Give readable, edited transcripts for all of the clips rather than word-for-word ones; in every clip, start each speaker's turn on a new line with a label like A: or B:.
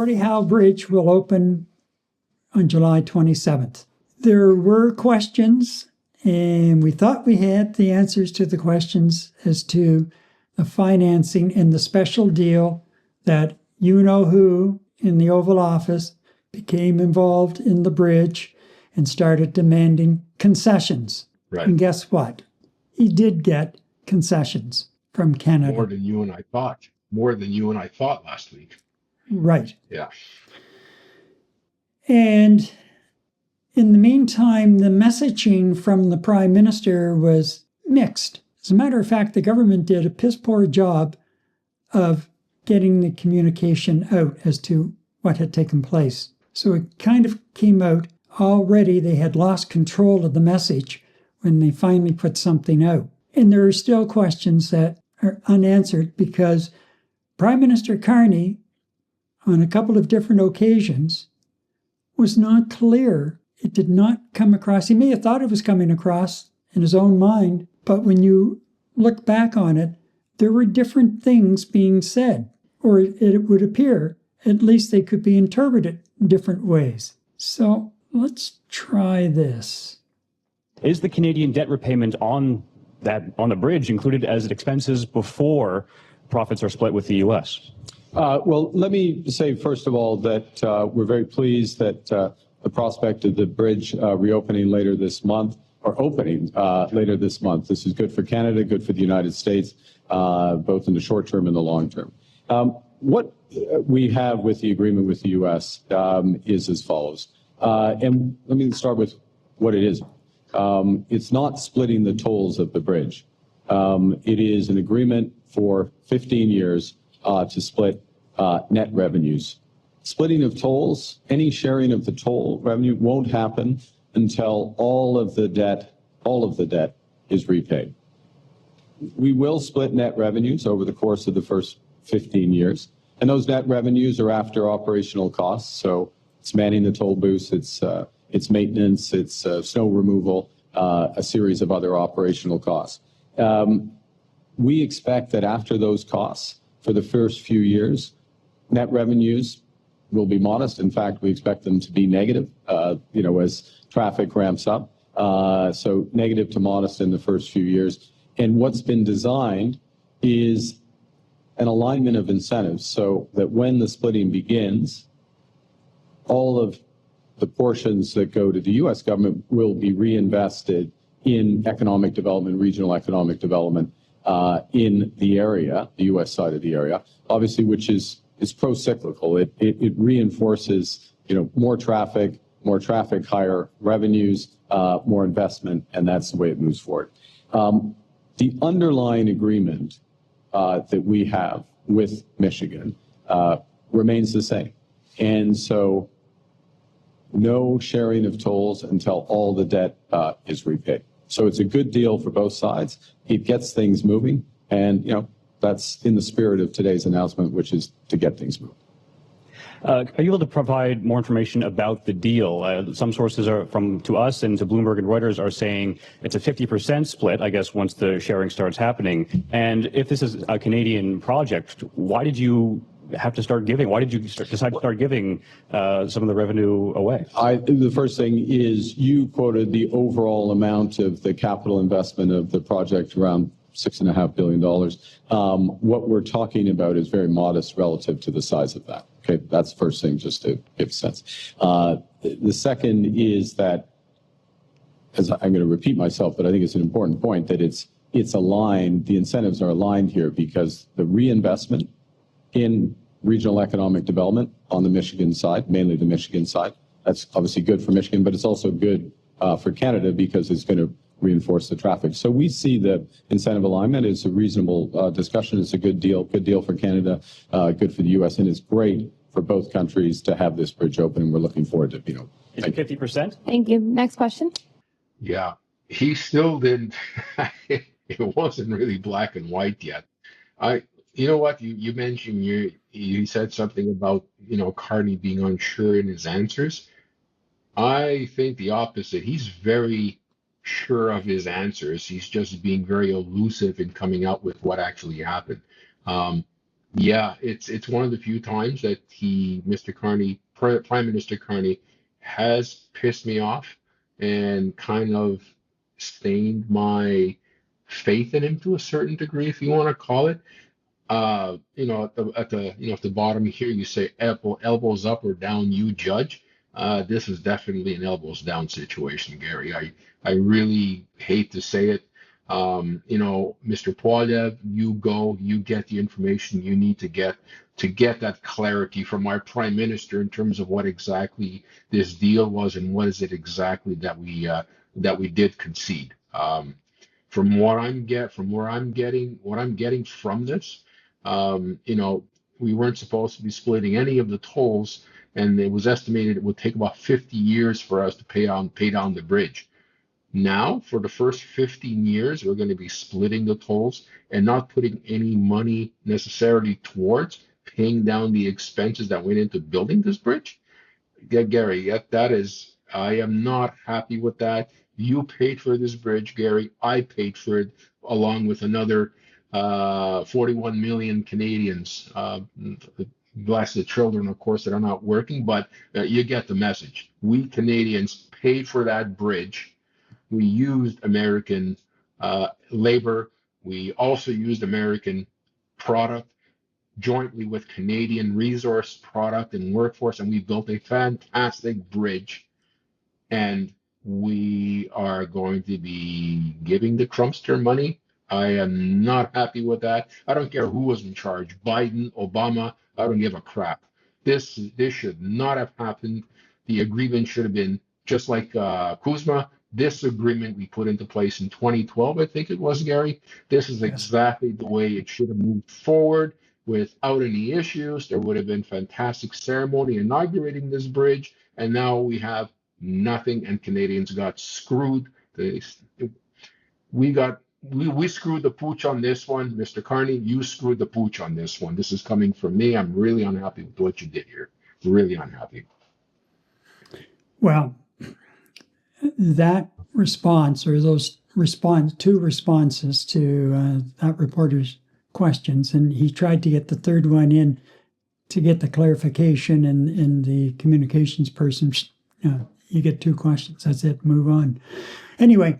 A: Gordie Howe Bridge will open on July 27th. There were questions, and we thought we had the answers to the questions as to the financing and the special deal that you-know-who in the Oval Office became involved in the bridge and started demanding concessions.
B: Right.
A: And guess what? He did get concessions from Canada.
B: More than you and I thought. More than you and I thought last week.
A: Right.
B: Yeah.
A: And in the meantime, the messaging from the Prime Minister was mixed. As a matter of fact, the government did a piss-poor job of getting the communication out as to what had taken place. So it kind of came out already they had lost control of the message when they finally put something out. And there are still questions that are unanswered because Prime Minister Carney, on a couple of different occasions, was not clear. It did not come across. He may have thought it was coming across in his own mind, but when you look back on it, there were different things being said, or it would appear, at least they could be interpreted in different ways. So let's try this.
C: Is the Canadian debt repayment on the bridge included as expenses before profits are split with the U.S.?
D: Well, let me say, first of all, that we're very pleased that the prospect of the bridge reopening later this month, or opening later this month. This is good for Canada, good for the United States, both in the short term and the long term. What we have with the agreement with the U.S. Is as follows. And let me start with what it is. It's not splitting the tolls of the bridge. It is an agreement for 15 years to split net revenues. Splitting of tolls, any sharing of the toll revenue won't happen until all of the debt is repaid. We will split net revenues over the course of the first 15 years, and those net revenues are after operational costs. So it's manning the toll booths, it's maintenance, it's snow removal, a series of other operational costs. We expect that after those costs, for the first few years, net revenues will be modest. In fact, we expect them to be negative, as traffic ramps up. So negative to modest in the first few years. And what's been designed is an alignment of incentives so that when the splitting begins, all of the portions that go to the U.S. government will be reinvested in economic development, regional economic development in the area, the U.S. side of the area, obviously, which is pro-cyclical. It reinforces, more traffic, higher revenues, more investment, and that's the way it moves forward. The underlying agreement that we have with Michigan remains the same. And so no sharing of tolls until all the debt is repaid. So it's a good deal for both sides. It gets things moving. And, that's in the spirit of today's announcement, which is to get things moving.
C: Are you able to provide more information about the deal? Some sources to us and to Bloomberg and Reuters are saying it's a 50% split, I guess, once the sharing starts happening. And if this is a Canadian project, why did you have to start giving? Why did you decide to start giving some of the revenue away?
D: The first thing is you quoted the overall amount of the capital investment of the project, around $6.5 billion. What we're talking about is very modest relative to the size of that. Okay, that's the first thing, just to give a sense. The second is that, as I'm going to repeat myself, but I think it's an important point, that it's aligned, the incentives are aligned here because the reinvestment in regional economic development on the Michigan side, mainly the Michigan side, that's obviously good for Michigan, but it's also good for Canada because it's going to reinforce the traffic. So we see the incentive alignment as a reasonable discussion. It's a good deal for Canada, good for the U.S., and it's great for both countries to have this bridge open, and we're looking forward to,
C: Is it 50%?
E: Thank you. Next question.
B: Yeah, he still didn't. It wasn't really black and white yet. You know what? You mentioned you said something about Carney being unsure in his answers. I think the opposite. He's very sure of his answers. He's just being very elusive in coming out with what actually happened. Yeah, it's one of the few times that Mr. Carney, Prime Minister Carney, has pissed me off and kind of stained my faith in him to a certain degree, if you want to call it. At the bottom here, you say elbows up or down, you judge. This is definitely an elbows down situation, Gary. I really hate to say it. Mr. Poilievre, you get the information you need to get that clarity from our prime minister in terms of what exactly this deal was and what is it exactly that we did concede. From what I'm getting from this, we weren't supposed to be splitting any of the tolls, and it was estimated it would take about 50 years for us to pay down the bridge. Now, for the first 15 years, we're going to be splitting the tolls and not putting any money necessarily towards paying down the expenses that went into building this bridge. Yeah, Gary, I am not happy with that. You paid for this bridge, Gary. I paid for it along with another 41 million Canadians. Bless the children, of course, that are not working, but you get the message. We Canadians paid for that bridge. We used American labor. We also used American product jointly with Canadian resource product and workforce, and we built a fantastic bridge. And we are going to be giving the Trumpster money. I am not happy with that. I don't care who was in charge, Biden, Obama. I don't give a crap. This should not have happened. The agreement should have been just like Kuzma. This agreement we put into place in 2012, I think it was, Gary. This is exactly the way it should have moved forward without any issues. There would have been fantastic ceremony inaugurating this bridge, and now we have nothing, and Canadians got screwed. We screwed the pooch on this one. Mr. Carney, you screwed the pooch on this one. This is coming from me. I'm really unhappy with what you did here. Really unhappy.
A: Well, that response, or those two responses to that reporter's questions, and he tried to get the third one in to get the clarification, and the communications person, you get two questions, that's it, move on. Anyway,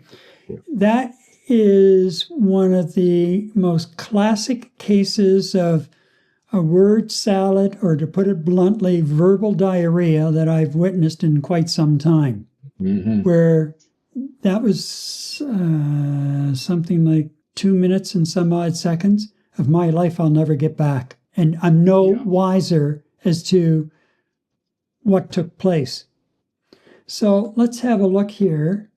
A: that is one of the most classic cases of a word salad, or to put it bluntly, verbal diarrhea that I've witnessed in quite some time. Mm-hmm. Where that was something like 2 minutes and some odd seconds of my life I'll never get back. And I'm no wiser as to what took place. So let's have a look here.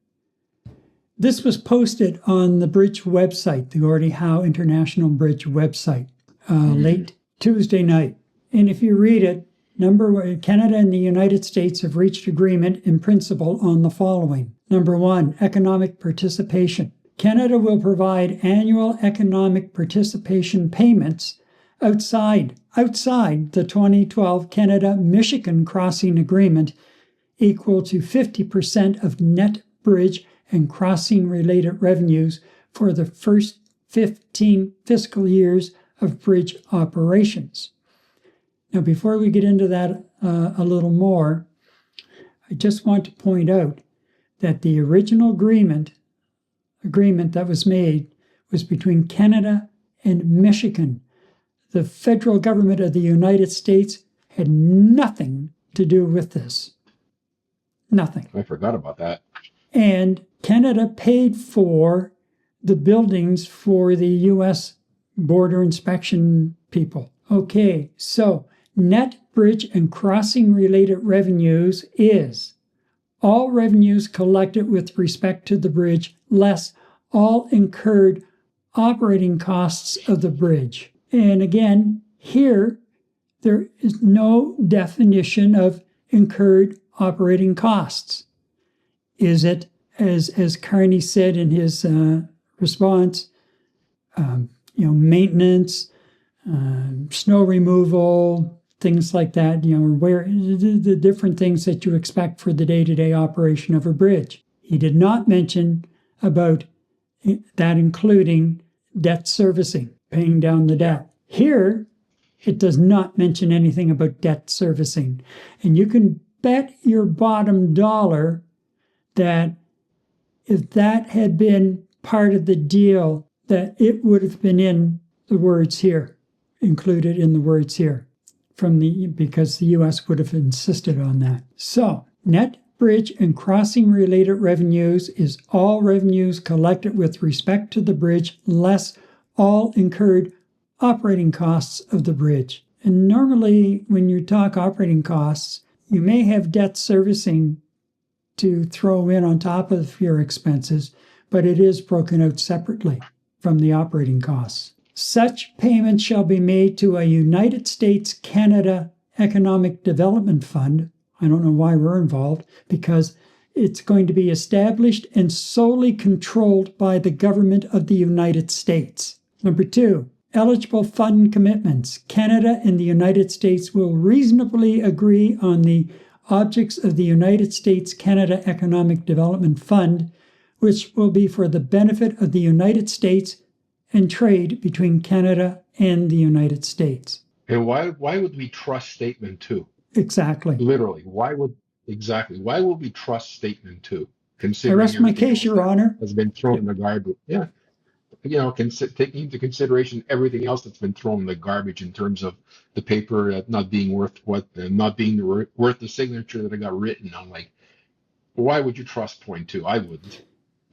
A: This was posted on the bridge website, the Gordie Howe International Bridge website, late Tuesday night. And if you read it, Number one, Canada and the United States have reached agreement in principle on the following. Number one, economic participation. Canada will provide annual economic participation payments outside the 2012 Canada-Michigan crossing agreement equal to 50% of net bridge and crossing-related revenues for the first 15 fiscal years of bridge operations. Now, before we get into that a little more, I just want to point out that the original agreement that was made was between Canada and Michigan. The federal government of the United States had nothing to do with this. Nothing.
B: I forgot about that.
A: And Canada paid for the buildings for the U.S. border inspection people. Okay, so net bridge and crossing related revenues is all revenues collected with respect to the bridge less all incurred operating costs of the bridge. And again, here there is no definition of incurred operating costs. Is it, as Carney said in his response, maintenance, snow removal, things like that, where the different things that you expect for the day-to-day operation of a bridge. He did not mention about that including debt servicing, paying down the debt. Here, It does not mention anything about debt servicing. And you can bet your bottom dollar that if that had been part of the deal, that it would have been in the words here, included in the words here, because the U.S. would have insisted on that. So, net bridge and crossing related revenues is all revenues collected with respect to the bridge, less all incurred operating costs of the bridge. And normally, when you talk operating costs, you may have debt servicing to throw in on top of your expenses, but it is broken out separately from the operating costs. Such payments shall be made to a United States-Canada Economic Development Fund. I don't know why we're involved, because it's going to be established and solely controlled by the government of the United States. Number 2, eligible fund commitments. Canada and the United States will reasonably agree on the objects of the United States-Canada Economic Development Fund, which will be for the benefit of the United States and trade between Canada and the United States.
B: And why would we trust statement 2?
A: Exactly.
B: Literally, why would we trust statement 2?
A: I
B: Considering
A: rest my
B: everything
A: case,
B: else
A: Your
B: that
A: Honor.
B: has been thrown in the garbage. Yeah. Taking into consideration everything else that's been thrown in the garbage in terms of the paper not being worth worth the signature that it got written on. Like, why would you trust point 2? I wouldn't.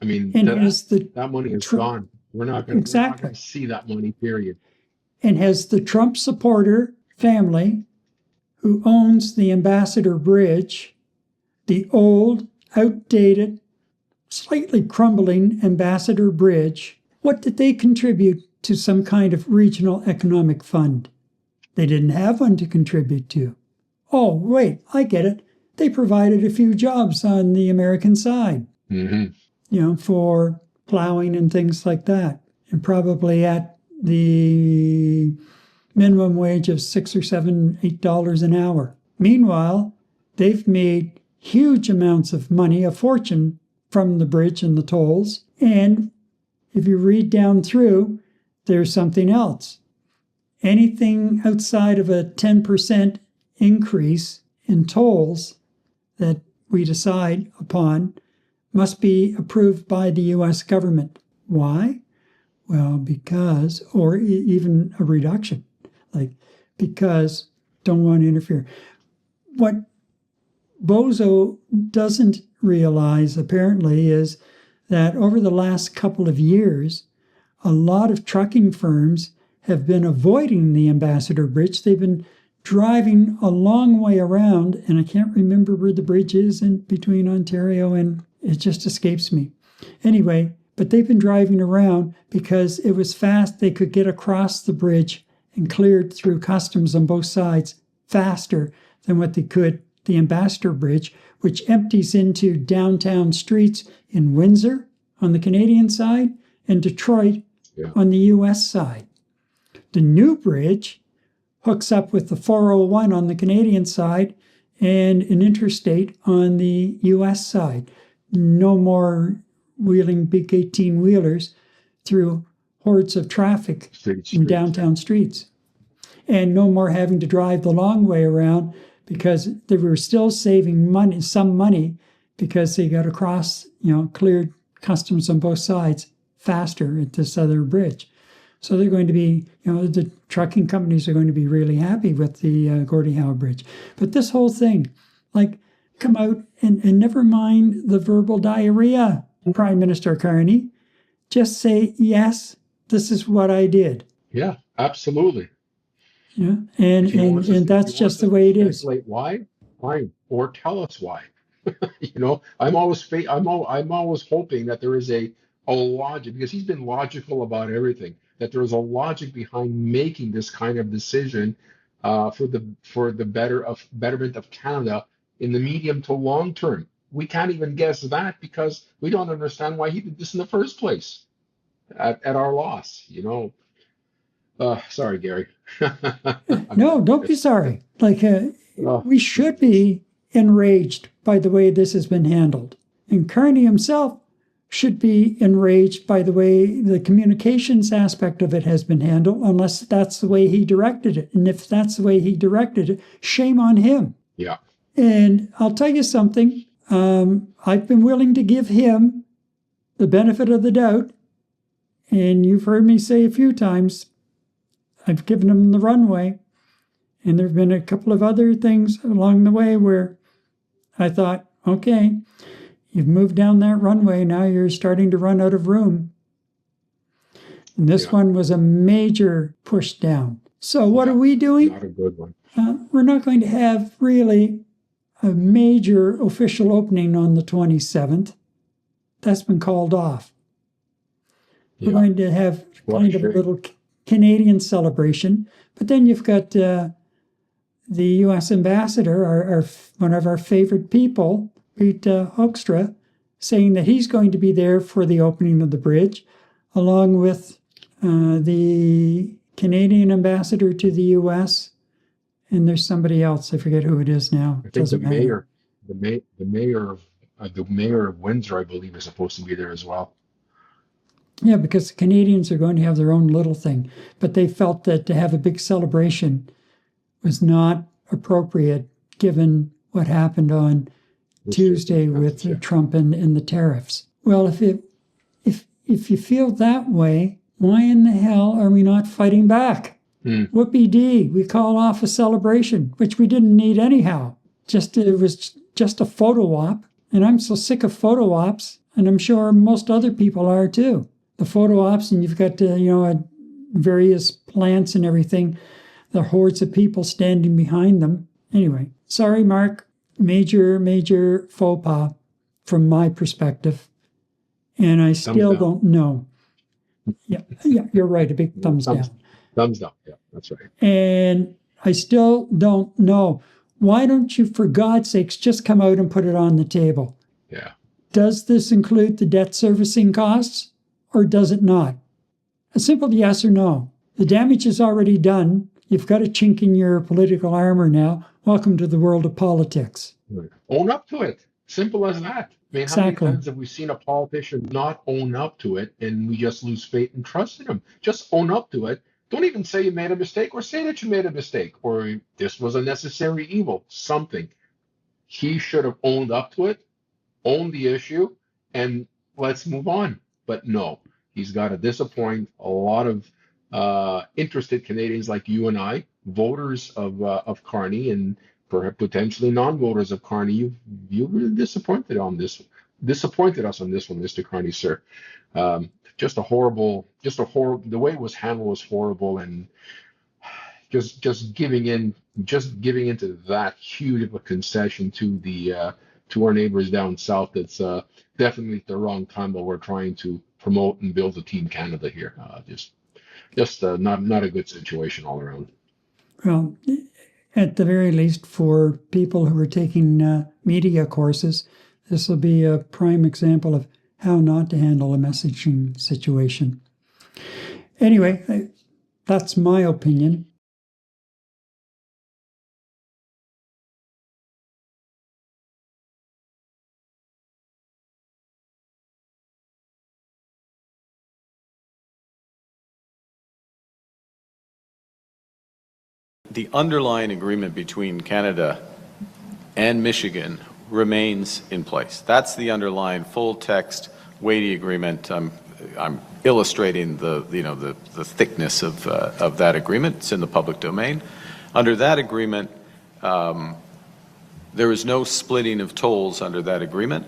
B: I mean, that money is gone. We're not going to see that money, period.
A: And has the Trump supporter family who owns the Ambassador Bridge, the old, outdated, slightly crumbling Ambassador Bridge, what did they contribute to some kind of regional economic fund? They didn't have one to contribute to. Oh, wait, I get it. They provided a few jobs on the American side, for plowing and things like that, and probably at the minimum wage of $6 or $7, $8 an hour. Meanwhile, they've made huge amounts of money, a fortune, from the bridge and the tolls. And if you read down through, there's something else. Anything outside of a 10% increase in tolls that we decide upon must be approved by the U.S. government. Why? Well, because, or even a reduction, because don't want to interfere. What Bozo doesn't realize, apparently, is that over the last couple of years, a lot of trucking firms have been avoiding the Ambassador Bridge. They've been driving a long way around, and I can't remember where the bridge is in between Ontario and it just escapes me. Anyway, but they've been driving around because it was fast. They could get across the bridge and cleared through customs on both sides faster than what they could the Ambassador Bridge, which empties into downtown streets in Windsor on the Canadian side and Detroit on the U.S. side. The new bridge hooks up with the 401 on the Canadian side and an interstate on the U.S. side. No more wheeling big 18-wheelers through hordes of traffic in downtown streets. And no more having to drive the long way around, because they were still saving some money, because they got across, cleared customs on both sides faster at this other bridge. So they're going to be, the trucking companies are going to be really happy with the Gordie Howe Bridge. But this whole thing, come out and never mind the verbal diarrhea, Prime Minister Carney. Just say, yes, this is what I did.
B: Yeah, absolutely.
A: Yeah, and that's just the way it is.
B: Why? Fine, or tell us why. I'm always hoping that there is a logic, because he's been logical about everything. That there is a logic behind making this kind of decision for the betterment of Canada in the medium to long term. We can't even guess that, because we don't understand why he did this in the first place. At our loss, sorry, Gary.
A: No, don't be sorry. We should be enraged by the way this has been handled. And Carney himself should be enraged by the way the communications aspect of it has been handled, unless that's the way he directed it. And if that's the way he directed it, shame on him.
B: Yeah.
A: And I'll tell you something, I've been willing to give him the benefit of the doubt. And you've heard me say a few times, I've given him the runway. And there have been a couple of other things along the way where I thought, okay, you've moved down that runway, now you're starting to run out of room. And this one was a major push down. So what are we doing?
B: Not a good one.
A: We're not going to have really a major official opening on the 27th. That's been called off. We're going to have kind of a little Canadian celebration. But then you've got the U.S. ambassador, one of our favorite people, Pete Hoekstra, saying that he's going to be there for the opening of the bridge, along with the Canadian ambassador to the U.S., and there's somebody else. I forget who it is now.
B: I think the mayor of Windsor, I believe, is supposed to be there as well.
A: Yeah, because the Canadians are going to have their own little thing, but they felt that to have a big celebration was not appropriate given what happened on Tuesday with Trump and the tariffs. Well, if you feel that way, why in the hell are we not fighting back? Whoopee-dee, we call off a celebration, which we didn't need anyhow. It was just a photo op, and I'm so sick of photo ops, and I'm sure most other people are too. The photo ops, and you've got various plants and everything, the hordes of people standing behind them. Anyway, sorry, Mark, major faux pas from my perspective, and I still don't know. Yeah, you're right, a big thumbs down.
B: Thumbs down, yeah, that's right.
A: And I still don't know. Why don't you, for God's sakes, just come out and put it on the table?
B: Yeah.
A: Does this include the debt servicing costs, or does it not? A simple yes or no. The damage is already done. You've got a chink in your political armor now. Welcome to the world of politics.
B: Right. Own up to it. Simple as that. I mean, how many times have we seen a politician not own up to it and we just lose faith and trust in him? Just own up to it. Don't even say you made a mistake, or say that you made a mistake, or this was a necessary evil, something. He should have owned up to it, owned the issue, and let's move on. But no, he's got to disappoint a lot of interested Canadians like you and I, voters of Carney, and perhaps potentially non-voters of Carney. You've really disappointed us on this one, Mr. Carney, sir. The way it was handled was horrible, and just giving into that huge of a concession to our neighbors down south. That's definitely the wrong time, but we're trying to promote and build a Team Canada here. Not a good situation all around.
A: Well, at the very least, for people who are taking media courses, this will be a prime example of how not to handle a messaging situation. Anyway, that's my opinion.
E: The underlying agreement between Canada and Michigan remains in place. That's the underlying full text, weighty agreement. I'm illustrating the thickness of that agreement. It's in the public domain. Under that agreement, there is no splitting of tolls under that agreement,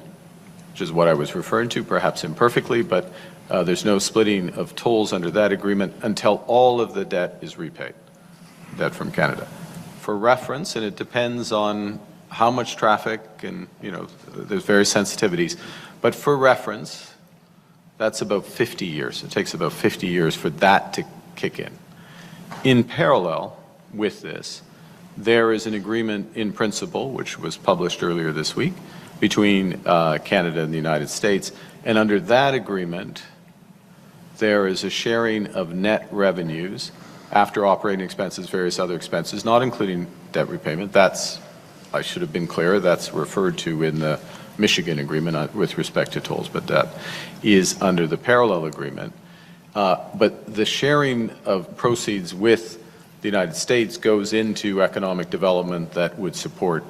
E: which is what I was referring to, perhaps imperfectly, but there's no splitting of tolls under that agreement until all of the debt is repaid, debt from Canada. For reference, and it depends on how much traffic, and there's various sensitivities, but for reference, that's about 50 years. It takes about 50 years for that to kick in. In parallel with this, there is an agreement in principle, which was published earlier this week, between Canada and the United States, and under that agreement, there is a sharing of net revenues after operating expenses, various other expenses, not including debt repayment. I should have been clearer, that's referred to in the Michigan agreement with respect to tolls, but that is under the parallel agreement. But the sharing of proceeds with the United States goes into economic development that would support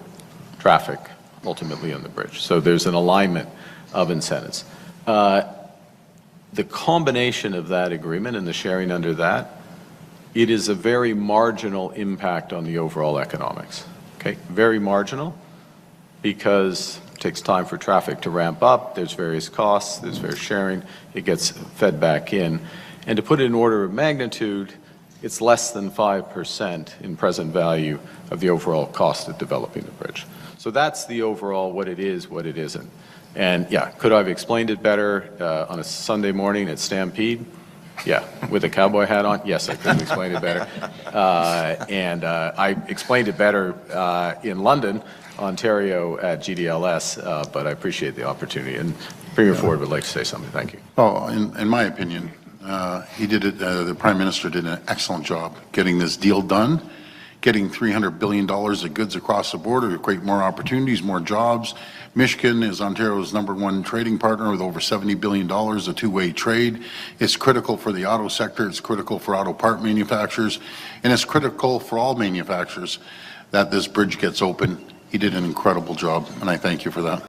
E: traffic ultimately on the bridge. So there's an alignment of incentives. The combination of that agreement and the sharing under that, it is a very marginal impact on the overall economics. Okay, very marginal, because it takes time for traffic to ramp up, there's various costs, there's various sharing, it gets fed back in. And to put it in order of magnitude, it's less than 5% in present value of the overall cost of developing the bridge. So that's the overall what it is, what it isn't. And yeah, could I have explained it better on a Sunday morning at Stampede? Yeah, with a cowboy hat on? Yes, I could have explained it better. And I explained it better in London, Ontario at GDLS, but I appreciate the opportunity. And Premier Ford would like to say something. Thank you.
F: Oh, in my opinion, he did it, the Prime Minister did an excellent job getting this deal done, getting $300 billion of goods across the border to create more opportunities, more jobs. Michigan is Ontario's #1 trading partner with over $70 billion of two-way trade. It's critical for the auto sector, it's critical for auto part manufacturers, and it's critical for all manufacturers that this bridge gets open. He did an incredible job, and I thank you for that.